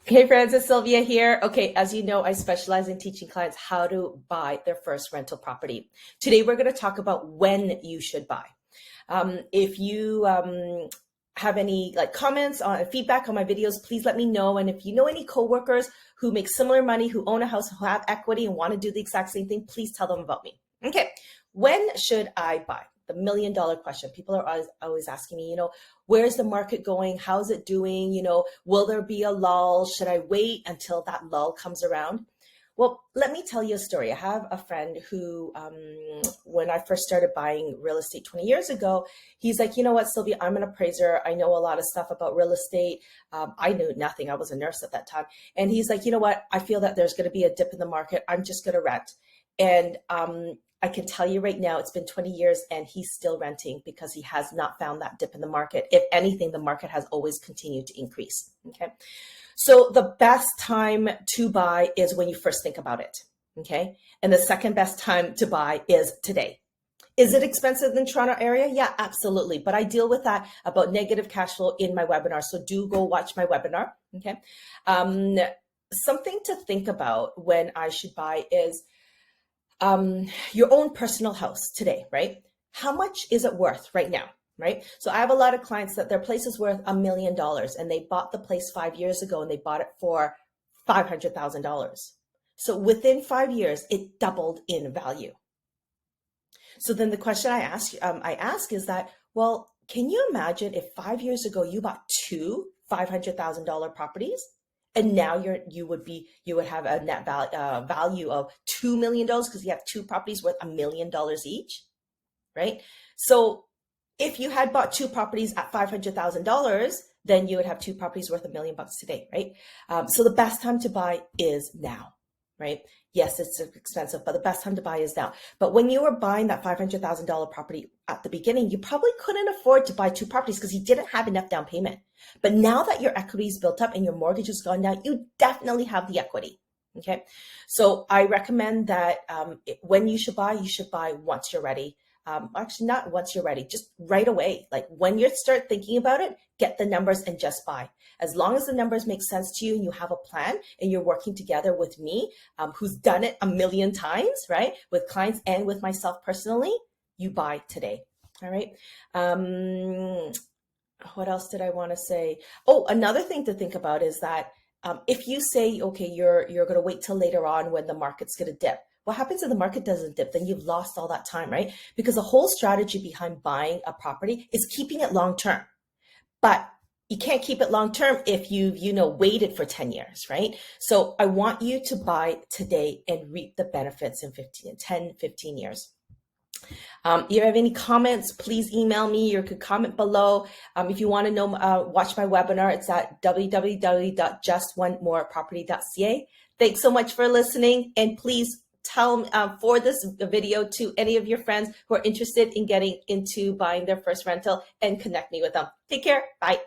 Hey friends, it's Sylvia here. Okay, as you know, I specialize in teaching clients how to buy their first rental property. Today, we're going to talk about when you should buy. If you have any comments on feedback on my videos, please let me know. And if you know any coworkers who make similar money, who own a house, who have equity and want to do the exact same thing, please tell them about me. Okay, when should I buy? The $1,000,000 question. People are always asking me, where's the market going? How's it doing? Will there be a lull? Should I wait until that lull comes around? Well, let me tell you a story. I have a friend who, when I first started buying real estate 20 years ago, he's like, you know what, Sylvia, I'm an appraiser. I know a lot of stuff about real estate. I knew nothing. I was a nurse at that time. And he's like, you know what, I feel that there's going to be a dip in the market. I'm just going to rent. And I can tell you right now, it's been 20 years and he's still renting because he has not found that dip in the market. If anything, the market has always continued to increase. Okay. So the best time to buy is when you first think about it. Okay. And the second best time to buy is today. Is it expensive in the Toronto area? Yeah, absolutely. But I deal with that about negative cash flow in my webinar. So do go watch my webinar. Okay. Something to think about when I should buy is your own personal house today, right? How much is it worth right now, right? So I have a lot of clients that their place is worth $1,000,000 and they bought the place 5 years ago and they bought it for $500,000. So within 5 years, it doubled in value. So then the question I ask is that, well, can you imagine if 5 years ago you bought two $500,000 properties? And now you would have a net value of $2 million because you have two properties worth $1,000,000 each, right? So if you had bought two properties at $500,000, then you would have two properties worth $1,000,000 today, right? So the best time to buy is now, right? Yes, it's expensive, but the best time to buy is now. But when you were buying that $500,000 property at the beginning, you probably couldn't afford to buy two properties because you didn't have enough down payment. But now that your equity is built up and your mortgage has gone down, you definitely have the equity. Okay. So I recommend that when you should buy once you're ready. Actually, not once you're ready, just right away. Like when you start thinking about it, get the numbers and just buy. As long as the numbers make sense to you and you have a plan and you're working together with me, who's done it a million times, right? With clients and with myself personally, you buy today. All right. What else did I want to say? Oh, another thing to think about is that if you say, okay, you're going to wait till later on when the market's going to dip. What happens if the market doesn't dip? Then you've lost all that time, right? Because the whole strategy behind buying a property is keeping it long term. But you can't keep it long term if you've, waited for 10 years, right? So I want you to buy today and reap the benefits in 10, 15 years. If you have any comments, please email me. You could comment below. If you want to know, watch my webinar. It's at www.justonemoreproperty.ca. Thanks so much for listening. And please forward this video to any of your friends who are interested in getting into buying their first rental and connect me with them. Take care. Bye.